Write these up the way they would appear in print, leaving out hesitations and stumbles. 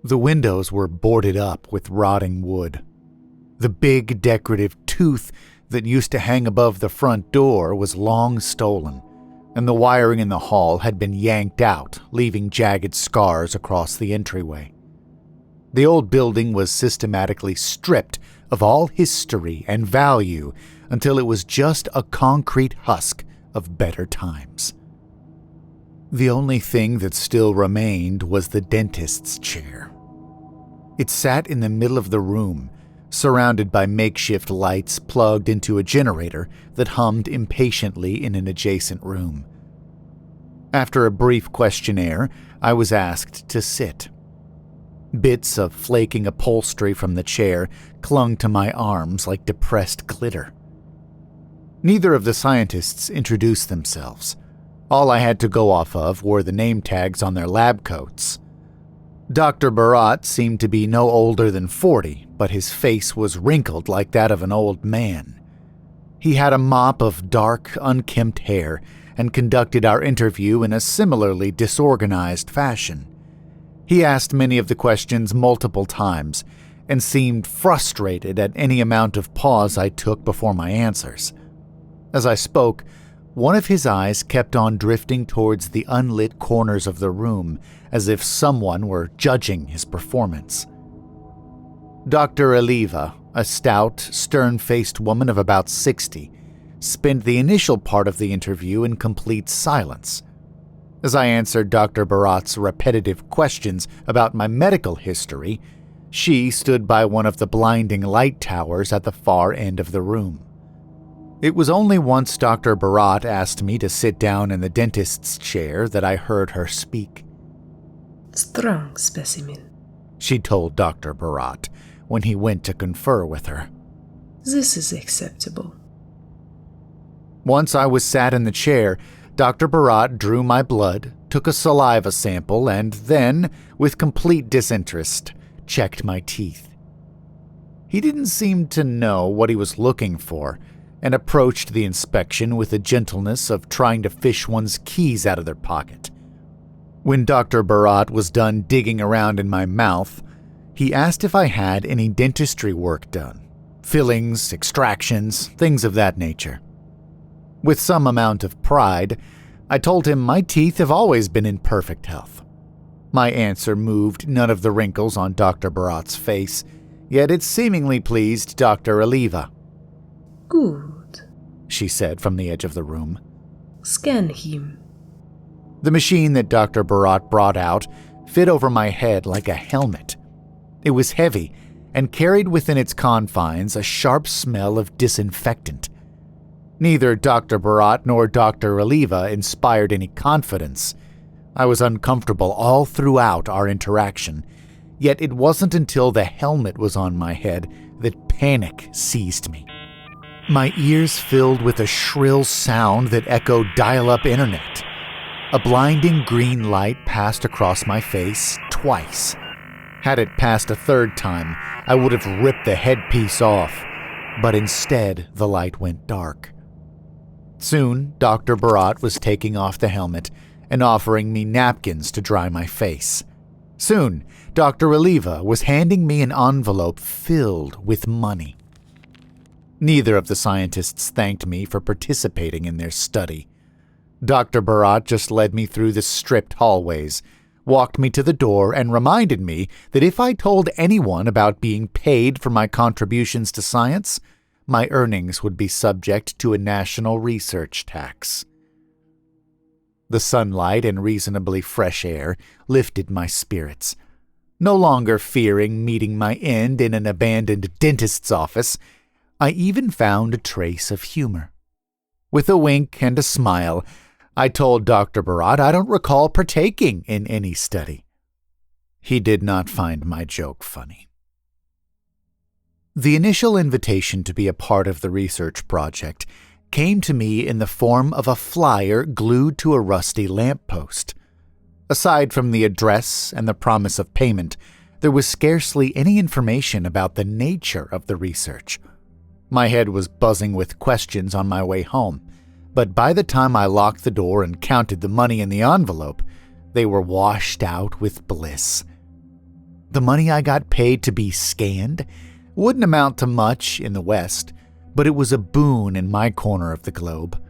The windows were boarded up with rotting wood. The big decorative tooth that used to hang above the front door was long stolen, and the wiring in the hall had been yanked out, leaving jagged scars across the entryway. The old building was systematically stripped of all history and value until it was just a concrete husk of better times. The only thing that still remained was the dentist's chair. It sat in the middle of the room, surrounded by makeshift lights plugged into a generator that hummed impatiently in an adjacent room. After a brief questionnaire, I was asked to sit. Bits of flaking upholstery from the chair clung to my arms like depressed glitter. Neither of the scientists introduced themselves. All I had to go off of were the name tags on their lab coats. Dr. Barat seemed to be no older than 40, but his face was wrinkled like that of an old man. He had a mop of dark, unkempt hair and conducted our interview in a similarly disorganized fashion. He asked many of the questions multiple times and seemed frustrated at any amount of pause I took before my answers. As I spoke, one of his eyes kept on drifting towards the unlit corners of the room as if someone were judging his performance. Dr. Aliva, a stout, stern-faced woman of about 60, spent the initial part of the interview in complete silence. As I answered Dr. Barat's repetitive questions about my medical history, she stood by one of the blinding light towers at the far end of the room. It was only once Dr. Barat asked me to sit down in the dentist's chair that I heard her speak. "Strong specimen," she told Dr. Barat when he went to confer with her. "This is acceptable." Once I was sat in the chair, Dr. Barat drew my blood, took a saliva sample, and then, with complete disinterest, checked my teeth. He didn't seem to know what he was looking for, and approached the inspection with the gentleness of trying to fish one's keys out of their pocket. When Dr. Barat was done digging around in my mouth, he asked if I had any dentistry work done, fillings, extractions, things of that nature. With some amount of pride, I told him my teeth have always been in perfect health. My answer moved none of the wrinkles on Dr. Barat's face, yet it seemingly pleased Dr. Aliva. "Good," she said from the edge of the room. "Scan him." The machine that Dr. Barat brought out fit over my head like a helmet. It was heavy and carried within its confines a sharp smell of disinfectant. Neither Dr. Barat nor Dr. Aliva inspired any confidence. I was uncomfortable all throughout our interaction, yet it wasn't until the helmet was on my head that panic seized me. My ears filled with a shrill sound that echoed dial-up internet. A blinding green light passed across my face twice. Had it passed a third time, I would have ripped the headpiece off, but instead the light went dark. Soon, Dr. Barat was taking off the helmet and offering me napkins to dry my face. Soon, Dr. Aliva was handing me an envelope filled with money. Neither of the scientists thanked me for participating in their study. Dr. Barat just led me through the stripped hallways, walked me to the door, and reminded me that if I told anyone about being paid for my contributions to science, my earnings would be subject to a national research tax. The sunlight and reasonably fresh air lifted my spirits. No longer fearing meeting my end in an abandoned dentist's office, I even found a trace of humor. With a wink and a smile, I told Dr. Barat I don't recall partaking in any study. He did not find my joke funny. The initial invitation to be a part of the research project came to me in the form of a flyer glued to a rusty lamppost. Aside from the address and the promise of payment, there was scarcely any information about the nature of the research. My head was buzzing with questions on my way home, but by the time I locked the door and counted the money in the envelope, they were washed out with bliss. The money I got paid to be scanned wouldn't amount to much in the West, but it was a boon in my corner of the globe.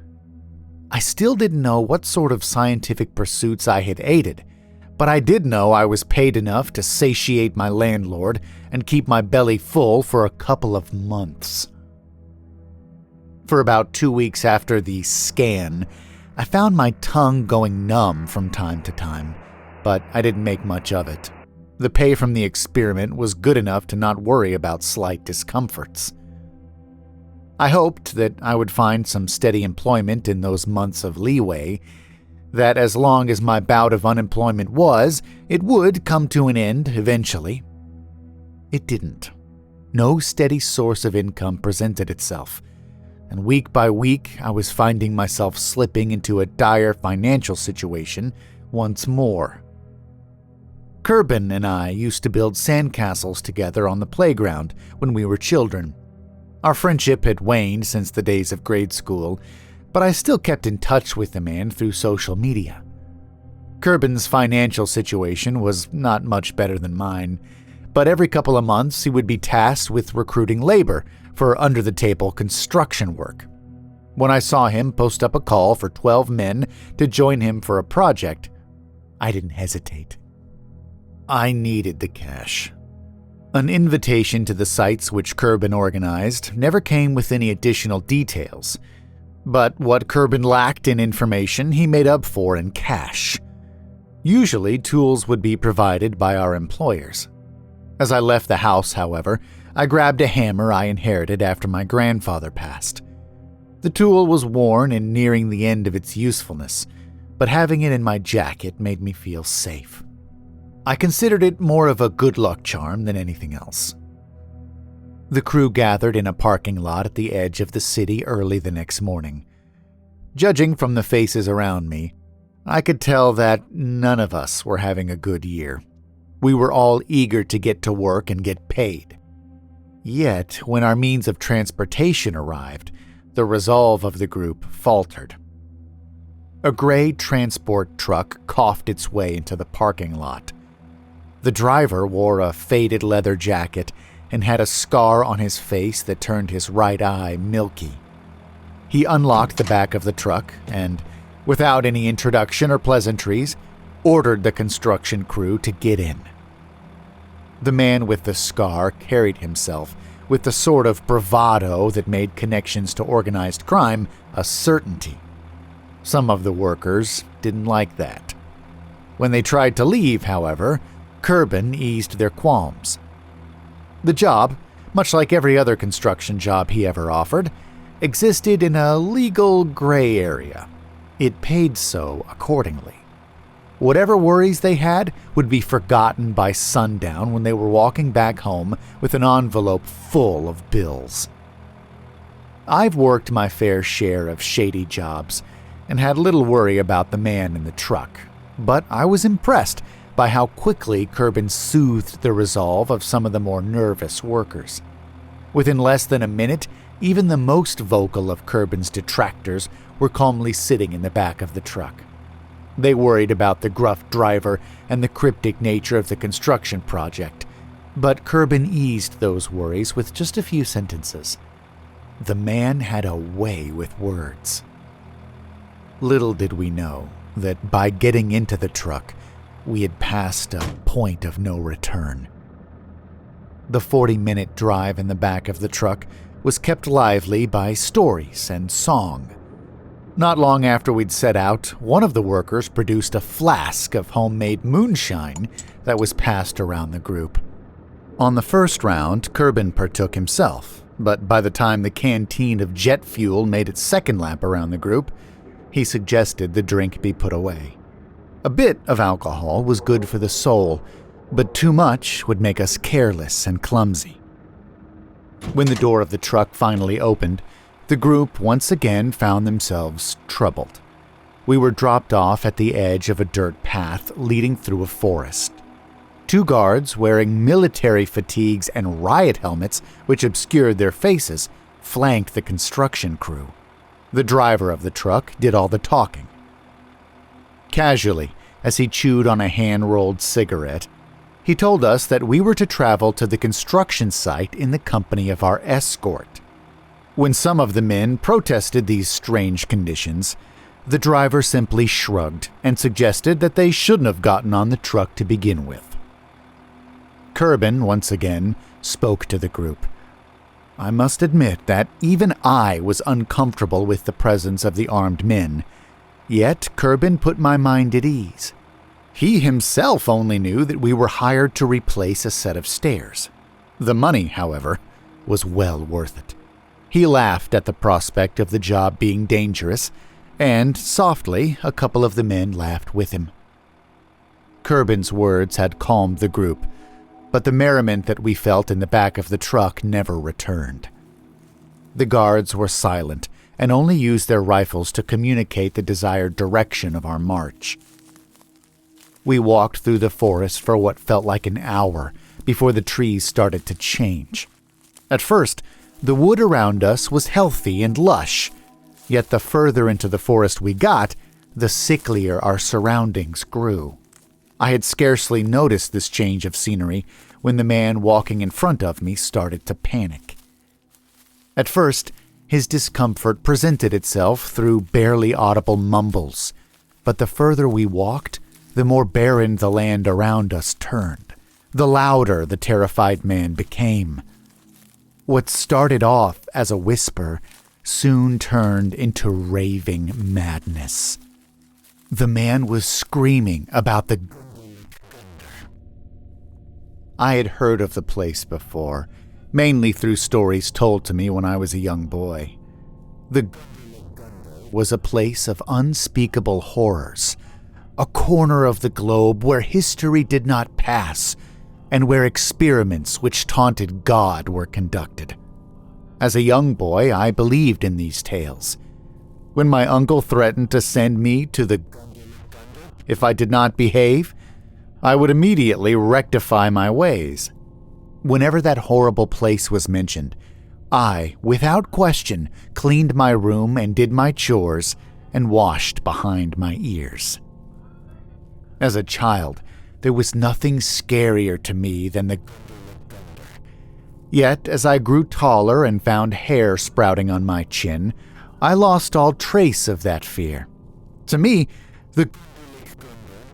I still didn't know what sort of scientific pursuits I had aided, but I did know I was paid enough to satiate my landlord and keep my belly full for a couple of months. For about 2 weeks after the scan, I found my tongue going numb from time to time, but I didn't make much of it. The pay from the experiment was good enough to not worry about slight discomforts. I hoped that I would find some steady employment in those months of leeway, that as long as my bout of unemployment was, it would come to an end eventually. It didn't. No steady source of income presented itself, and week by week I was finding myself slipping into a dire financial situation once more. Kerbin and I used to build sandcastles together on the playground when we were children. Our friendship had waned since the days of grade school, but I still kept in touch with the man through social media. Kerbin's financial situation was not much better than mine, but every couple of months he would be tasked with recruiting labor for under-the-table construction work. When I saw him post up a call for 12 men to join him for a project, I didn't hesitate. I needed the cash. An invitation to the sites which Kerbin organized never came with any additional details, but what Kerbin lacked in information he made up for in cash. Usually, tools would be provided by our employers. As I left the house, however, I grabbed a hammer I inherited after my grandfather passed. The tool was worn and nearing the end of its usefulness, but having it in my jacket made me feel safe. I considered it more of a good luck charm than anything else. The crew gathered in a parking lot at the edge of the city early the next morning. Judging from the faces around me, I could tell that none of us were having a good year. We were all eager to get to work and get paid. Yet, when our means of transportation arrived, the resolve of the group faltered. A gray transport truck coughed its way into the parking lot. The driver wore a faded leather jacket and had a scar on his face that turned his right eye milky. He unlocked the back of the truck and, without any introduction or pleasantries, ordered the construction crew to get in. The man with the scar carried himself with the sort of bravado that made connections to organized crime a certainty. Some of the workers didn't like that. When they tried to leave, however, Kerbin eased their qualms. The job, much like every other construction job he ever offered, existed in a legal gray area. It paid so accordingly. Whatever worries they had would be forgotten by sundown when they were walking back home with an envelope full of bills. I've worked my fair share of shady jobs and had little worry about the man in the truck, but I was impressed by how quickly Kerbin soothed the resolve of some of the more nervous workers. Within less than a minute, even the most vocal of Kerbin's detractors were calmly sitting in the back of the truck. They worried about the gruff driver and the cryptic nature of the construction project, but Kerbin eased those worries with just a few sentences. The man had a way with words. Little did we know that by getting into the truck, we had passed a point of no return. The 40-minute drive in the back of the truck was kept lively by stories and song. Not long after we'd set out, one of the workers produced a flask of homemade moonshine that was passed around the group. On the first round, Kerbin partook himself, but by the time the canteen of jet fuel made its second lap around the group, he suggested the drink be put away. A bit of alcohol was good for the soul, but too much would make us careless and clumsy. When the door of the truck finally opened, the group once again found themselves troubled. We were dropped off at the edge of a dirt path leading through a forest. Two guards wearing military fatigues and riot helmets, which obscured their faces, flanked the construction crew. The driver of the truck did all the talking. Casually, as he chewed on a hand-rolled cigarette, He told us that we were to travel to the construction site in the company of our escort. When some of the men protested these strange conditions, the driver simply shrugged and suggested that they shouldn't have gotten on the truck to begin with. Kerbin, once again, spoke to the group. I must admit that even I was uncomfortable with the presence of the armed men, yet Kerbin put my mind at ease. He himself only knew that we were hired to replace a set of stairs. The money, however, was well worth it. He laughed at the prospect of the job being dangerous, and, softly, a couple of the men laughed with him. Kerbin's words had calmed the group, but the merriment that we felt in the back of the truck never returned. The guards were silent and only used their rifles to communicate the desired direction of our march. We walked through the forest for what felt like an hour before the trees started to change. At first, the wood around us was healthy and lush, yet the further into the forest we got, the sicklier our surroundings grew. I had scarcely noticed this change of scenery when the man walking in front of me started to panic. At first, his discomfort presented itself through barely audible mumbles, but the further we walked, the more barren the land around us turned, the louder the terrified man became. What started off as a whisper soon turned into raving madness. The man was screaming about the... I had heard of the place before, mainly through stories told to me when I was a young boy. The was a place of unspeakable horrors, a corner of the globe where history did not pass, and where experiments which taunted God were conducted. As a young boy, I believed in these tales. When my uncle threatened to send me to the... if I did not behave, I would immediately rectify my ways. Whenever that horrible place was mentioned, I, without question, cleaned my room and did my chores and washed behind my ears. As a child, there was nothing scarier to me than the... Yet, as I grew taller and found hair sprouting on my chin, I lost all trace of that fear. To me, the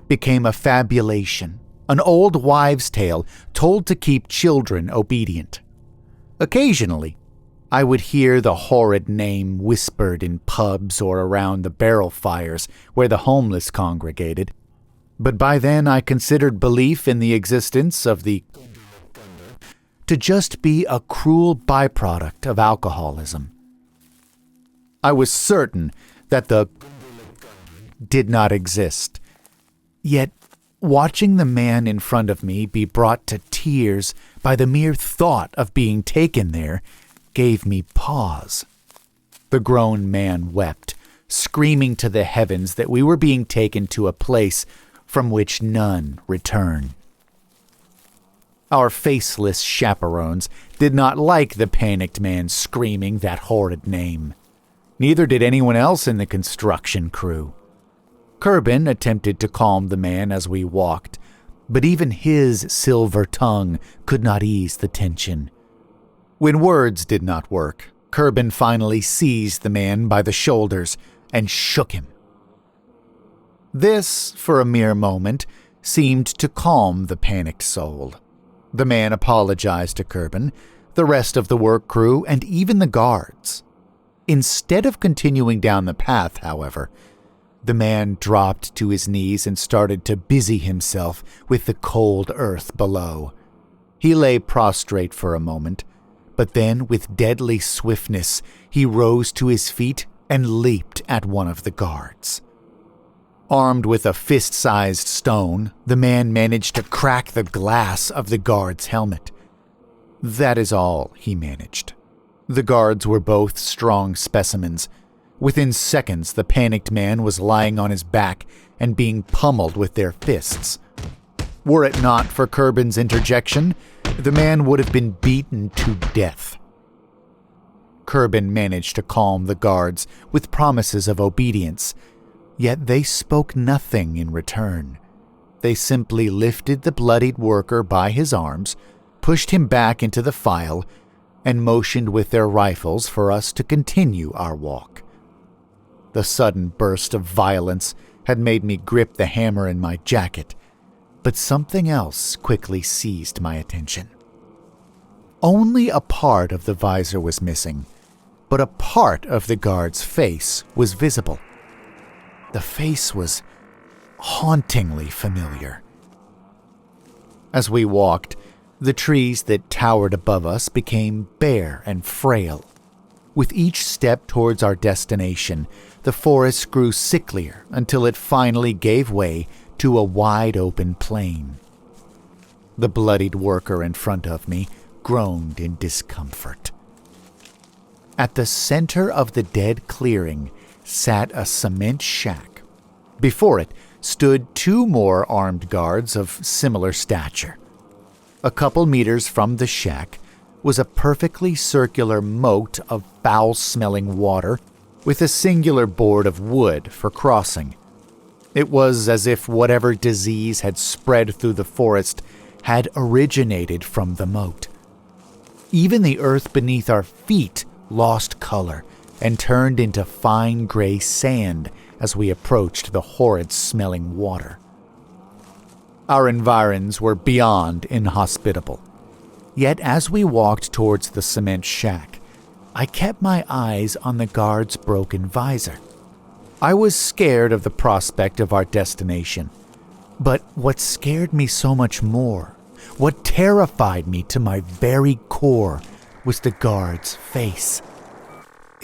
became a fabulation, an old wives' tale told to keep children obedient. Occasionally, I would hear the horrid name whispered in pubs or around the barrel fires where the homeless congregated, but by then I considered belief in the existence of the to just be a cruel byproduct of alcoholism. I was certain that the did not exist. Yet, watching the man in front of me be brought to tears by the mere thought of being taken there gave me pause. The grown man wept, screaming to the heavens that we were being taken to a place from which none return. Our faceless chaperones did not like the panicked man screaming that horrid name. Neither did anyone else in the construction crew. Kerbin attempted to calm the man as we walked, but even his silver tongue could not ease the tension. When words did not work, Kerbin finally seized the man by the shoulders and shook him. This, for a mere moment, seemed to calm the panicked soul. The man apologized to Kerbin, the rest of the work crew, and even the guards. Instead of continuing down the path, however, the man dropped to his knees and started to busy himself with the cold earth below. He lay prostrate for a moment, but then, with deadly swiftness, he rose to his feet and leaped at one of the guards. Armed with a fist-sized stone, the man managed to crack the glass of the guard's helmet. That is all he managed. The guards were both strong specimens. Within seconds, the panicked man was lying on his back and being pummeled with their fists. Were it not for Kerbin's interjection, the man would have been beaten to death. Kerbin managed to calm the guards with promises of obedience, yet they spoke nothing in return. They simply lifted the bloodied worker by his arms, pushed him back into the file, and motioned with their rifles for us to continue our walk. The sudden burst of violence had made me grip the hammer in my jacket, but something else quickly seized my attention. Only a part of the visor was missing, but a part of the guard's face was visible. The face was hauntingly familiar. As we walked, the trees that towered above us became bare and frail. With each step towards our destination, the forest grew sicklier until it finally gave way to a wide-open plain. The bloodied worker in front of me groaned in discomfort. At the center of the dead clearing sat a cement shack. Before it stood 2 more armed guards of similar stature. A couple meters from the shack was a perfectly circular moat of foul-smelling water with a singular board of wood for crossing. It was as if whatever disease had spread through the forest had originated from the moat. Even the earth beneath our feet lost color and turned into fine gray sand as we approached the horrid-smelling water. Our environs were beyond inhospitable. Yet as we walked towards the cement shack, I kept my eyes on the guard's broken visor. I was scared of the prospect of our destination, but what scared me so much more, what terrified me to my very core, was the guard's face.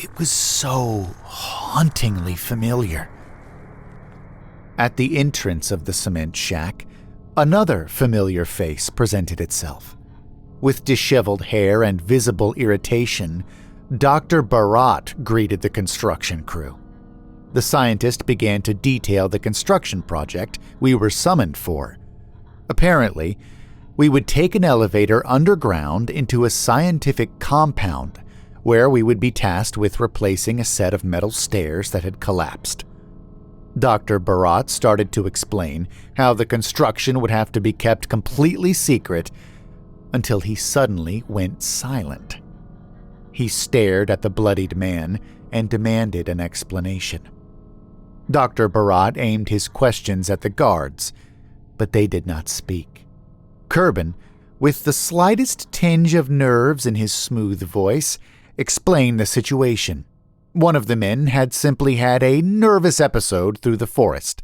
It was so hauntingly familiar. At the entrance of the cement shack, another familiar face presented itself. With disheveled hair and visible irritation, Dr. Barat greeted the construction crew. The scientist began to detail the construction project we were summoned for. Apparently, we would take an elevator underground into a scientific compound where we would be tasked with replacing a set of metal stairs that had collapsed. Dr. Barat started to explain how the construction would have to be kept completely secret until he suddenly went silent. He stared at the bloodied man and demanded an explanation. Dr. Barat aimed his questions at the guards, but they did not speak. Kerbin, with the slightest tinge of nerves in his smooth voice, explained the situation. One of the men had simply had a nervous episode through the forest.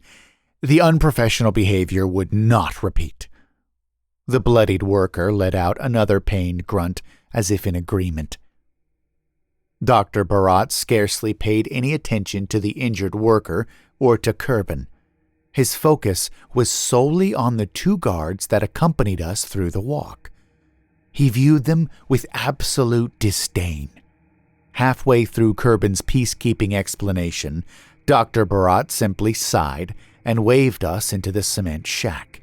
The unprofessional behavior would not repeat. The bloodied worker let out another pained grunt, as if in agreement. Dr. Barat scarcely paid any attention to the injured worker or to Kerbin. His focus was solely on the 2 guards that accompanied us through the walk. He viewed them with absolute disdain. Halfway through Kerbin's peacekeeping explanation, Dr. Barat simply sighed and waved us into the cement shack.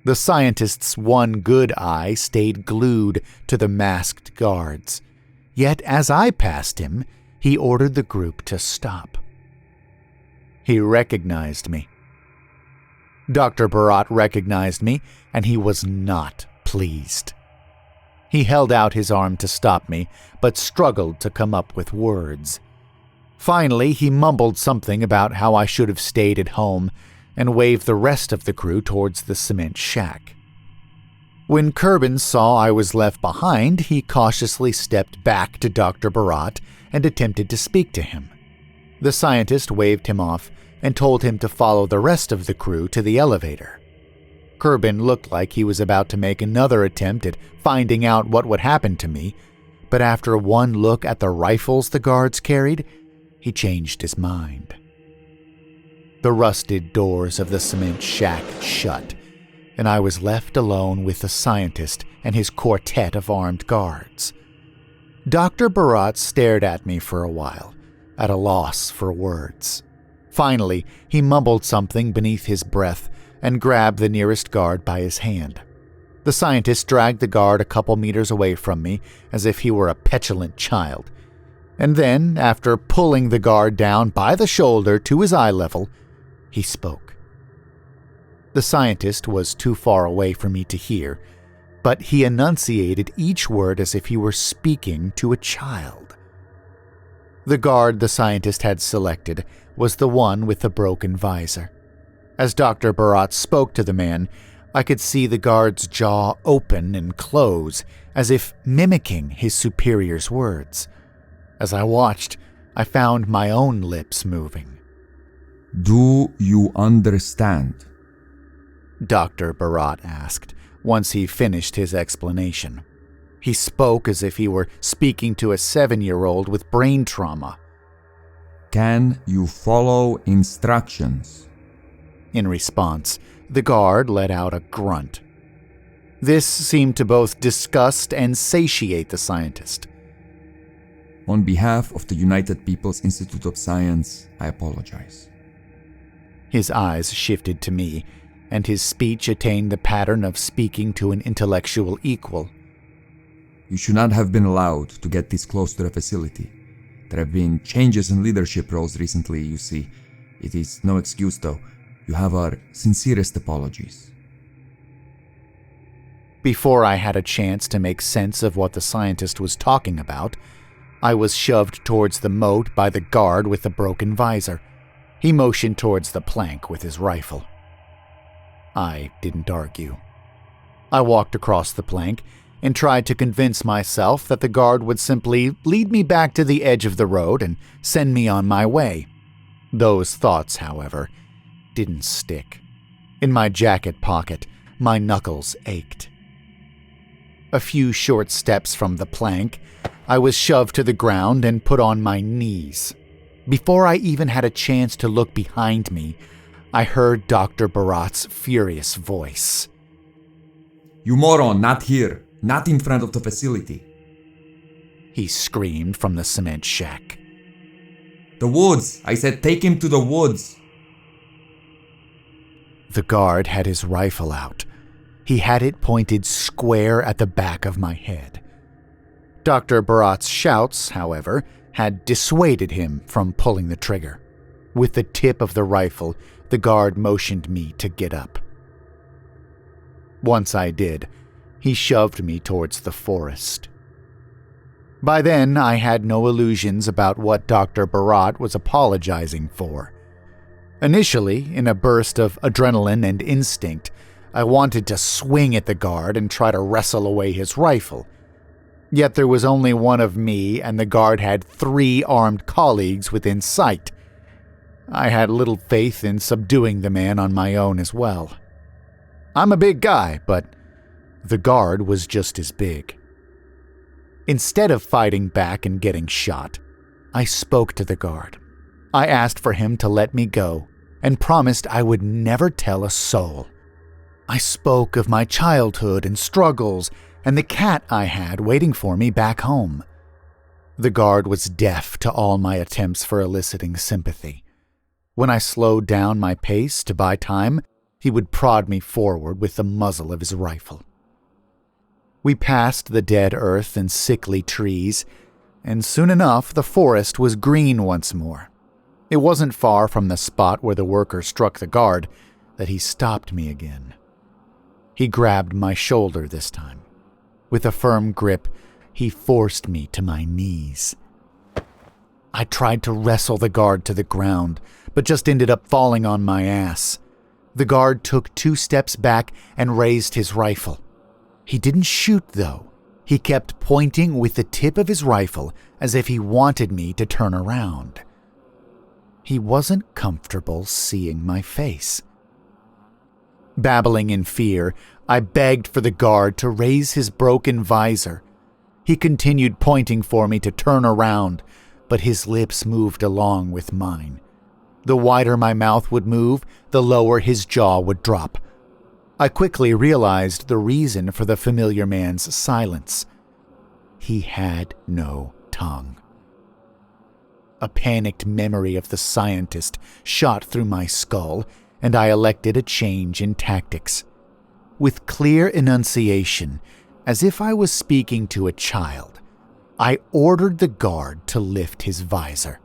The scientist's one good eye stayed glued to the masked guards. Yet as I passed him, he ordered the group to stop. He recognized me. Dr. Barat recognized me, and he was not pleased. He held out his arm to stop me, but struggled to come up with words. Finally, he mumbled something about how I should have stayed at home and waved the rest of the crew towards the cement shack. When Kerbin saw I was left behind, he cautiously stepped back to Dr. Barat and attempted to speak to him. The scientist waved him off and told him to follow the rest of the crew to the elevator. Kerbin looked like he was about to make another attempt at finding out what would happen to me, but after one look at the rifles the guards carried, he changed his mind. The rusted doors of the cement shack shut, and I was left alone with the scientist and his quartet of armed guards. Dr. Barat stared at me for a while, at a loss for words. Finally, he mumbled something beneath his breath and grabbed the nearest guard by his hand. The scientist dragged the guard a couple meters away from me as if he were a petulant child, and then, after pulling the guard down by the shoulder to his eye level, he spoke. The scientist was too far away for me to hear, but he enunciated each word as if he were speaking to a child. The guard the scientist had selected was the one with the broken visor. As Dr. Barat spoke to the man, I could see the guard's jaw open and close, as if mimicking his superior's words. As I watched, I found my own lips moving. Do you understand? Dr. Barat asked, once he finished his explanation. He spoke as if he were speaking to a 7-year-old with brain trauma. Can you follow instructions? In response, the guard let out a grunt. This seemed to both disgust and satiate the scientist. On behalf of the United People's Institute of Science, I apologize. His eyes shifted to me, and his speech attained the pattern of speaking to an intellectual equal. You should not have been allowed to get this close to the facility. There have been changes in leadership roles recently, you see. It is no excuse, though. You have our sincerest apologies. Before I had a chance to make sense of what the scientist was talking about, I was shoved towards the moat by the guard with the broken visor. He motioned towards the plank with his rifle. I didn't argue. I walked across the plank and tried to convince myself that the guard would simply lead me back to the edge of the road and send me on my way. Those thoughts, however, didn't stick. In my jacket pocket, my knuckles ached. A few short steps from the plank, I was shoved to the ground and put on my knees. Before I even had a chance to look behind me, I heard Dr. Barat's furious voice. You moron, not here. Not in front of the facility. He screamed from the cement shack. The woods! I said take him to the woods! The guard had his rifle out. He had it pointed square at the back of my head. Dr. Barat's shouts, however, had dissuaded him from pulling the trigger. With the tip of the rifle, the guard motioned me to get up. Once I did, he shoved me towards the forest. By then, I had no illusions about what Dr. Barat was apologizing for. Initially, in a burst of adrenaline and instinct, I wanted to swing at the guard and try to wrestle away his rifle. Yet there was only one of me, and the guard had 3 armed colleagues within sight. I had little faith in subduing the man on my own as well. I'm a big guy, but the guard was just as big. Instead of fighting back and getting shot, I spoke to the guard. I asked for him to let me go and promised I would never tell a soul. I spoke of my childhood and struggles and the cat I had waiting for me back home. The guard was deaf to all my attempts for eliciting sympathy. When I slowed down my pace to buy time, he would prod me forward with the muzzle of his rifle. We passed the dead earth and sickly trees, and soon enough the forest was green once more. It wasn't far from the spot where the worker struck the guard that he stopped me again. He grabbed my shoulder this time. With a firm grip, he forced me to my knees. I tried to wrestle the guard to the ground, but just ended up falling on my ass. The guard took 2 steps back and raised his rifle. He didn't shoot, though. He kept pointing with the tip of his rifle as if he wanted me to turn around. He wasn't comfortable seeing my face. Babbling in fear, I begged for the guard to raise his broken visor. He continued pointing for me to turn around, but his lips moved along with mine. The wider my mouth would move, the lower his jaw would drop. I quickly realized the reason for the familiar man's silence. He had no tongue. A panicked memory of the scientist shot through my skull, and I elected a change in tactics. With clear enunciation, as if I was speaking to a child, I ordered the guard to lift his visor.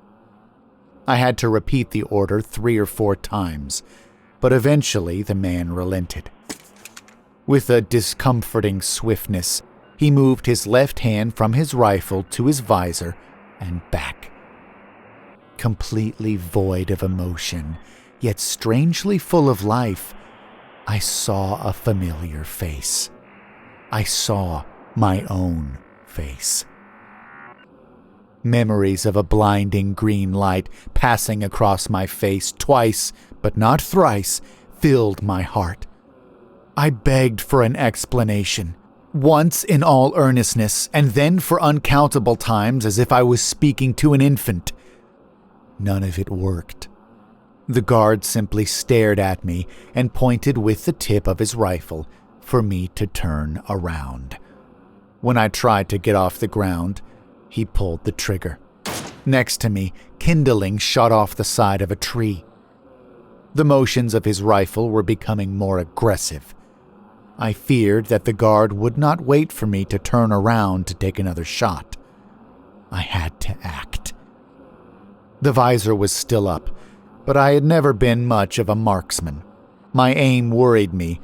I had to repeat the order 3 or 4 times, but eventually the man relented. With a discomforting swiftness, he moved his left hand from his rifle to his visor and back. Completely void of emotion, yet strangely full of life, I saw a familiar face. I saw my own face. Memories of a blinding green light passing across my face twice, but not thrice, filled my heart. I begged for an explanation, once in all earnestness, and then for uncountable times as if I was speaking to an infant. None of it worked. The guard simply stared at me and pointed with the tip of his rifle for me to turn around. When I tried to get off the ground, he pulled the trigger. Next to me, kindling shot off the side of a tree. The motions of his rifle were becoming more aggressive. I feared that the guard would not wait for me to turn around to take another shot. I had to act. The visor was still up, but I had never been much of a marksman. My aim worried me,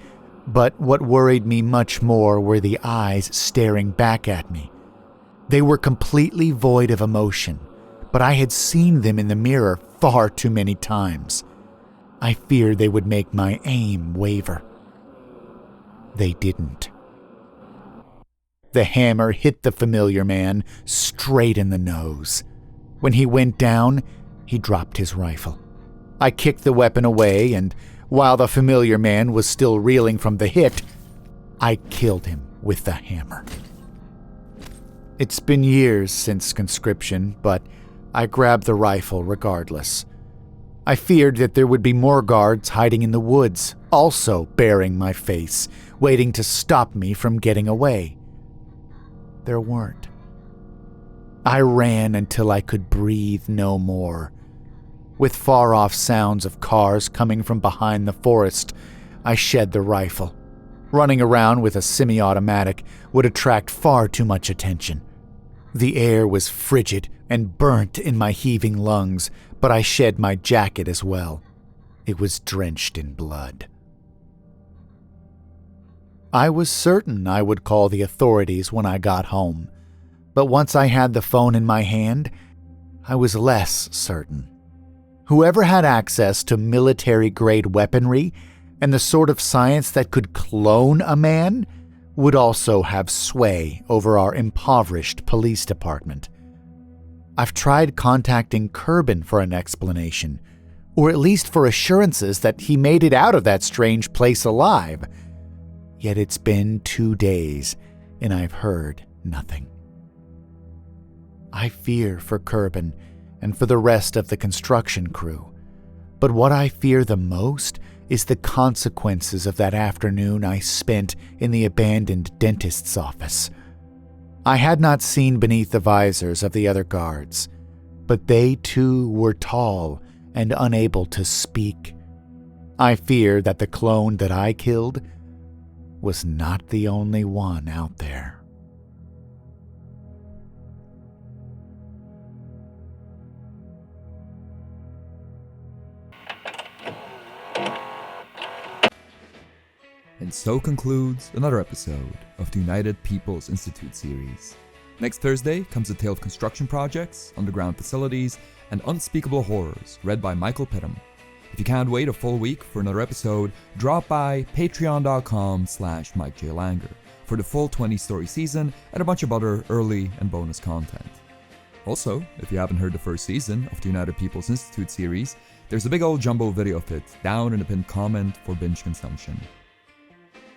but what worried me much more were the eyes staring back at me. They were completely void of emotion, but I had seen them in the mirror far too many times. I feared they would make my aim waver. They didn't. The hammer hit the familiar man straight in the nose. When he went down, he dropped his rifle. I kicked the weapon away, and while the familiar man was still reeling from the hit, I killed him with the hammer. It's been years since conscription, but I grabbed the rifle regardless. I feared that there would be more guards hiding in the woods, also bearing my face, waiting to stop me from getting away. There weren't. I ran until I could breathe no more. With far-off sounds of cars coming from behind the forest, I shed the rifle. Running around with a semi-automatic would attract far too much attention. The air was frigid and burnt in my heaving lungs, but I shed my jacket as well. It was drenched in blood. I was certain I would call the authorities when I got home, but once I had the phone in my hand, I was less certain. Whoever had access to military-grade weaponry and the sort of science that could clone a man would also have sway over our impoverished police department. I've tried contacting Kerbin for an explanation, or at least for assurances that he made it out of that strange place alive. Yet it's been 2 days, and I've heard nothing. I fear for Kerbin and for the rest of the construction crew, but what I fear the most is the consequences of that afternoon I spent in the abandoned dentist's office. I had not seen beneath the visors of the other guards, but they too were tall and unable to speak. I fear that the clone that I killed was not the only one out there. And so concludes another episode of the United People's Institute series. Next Thursday comes a tale of construction projects, underground facilities, and unspeakable horrors, read by Michael Pittam. If you can't wait a full week for another episode, drop by patreon.com/MikeJLanger for the full 20-story season and a bunch of other early and bonus content. Also, if you haven't heard the first season of the United People's Institute series, there's a big old jumbo video of it down in the pinned comment for binge consumption.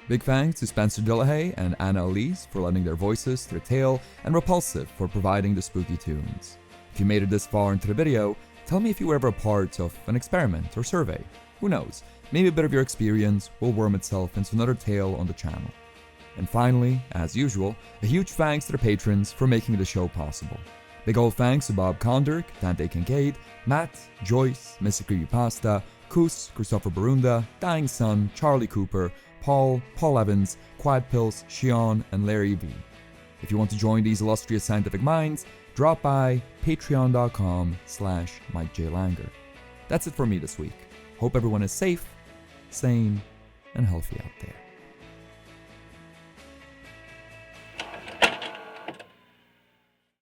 Big thanks to Spencer Dillehay and Anna Elise for lending their voices to the tale, and Repulsive for providing the spooky tunes. If you made it this far into the video, tell me if you were ever a part of an experiment or survey. Who knows, maybe a bit of your experience will worm itself into another tale on the channel. And finally, as usual, a huge thanks to the patrons for making the show possible. Big old thanks to Bob Kondirk, Dante Kincaid, Matt, Joyce, Mr. CreepyPasta, Kus, Christopher Barunda, Dying Sun, Charlie Cooper, Paul Evans, Quiet Pills, Shion, and Larry V. If you want to join these illustrious scientific minds, drop by patreon.com/MikeJLanger. That's it for me this week. Hope everyone is safe, sane and healthy out there.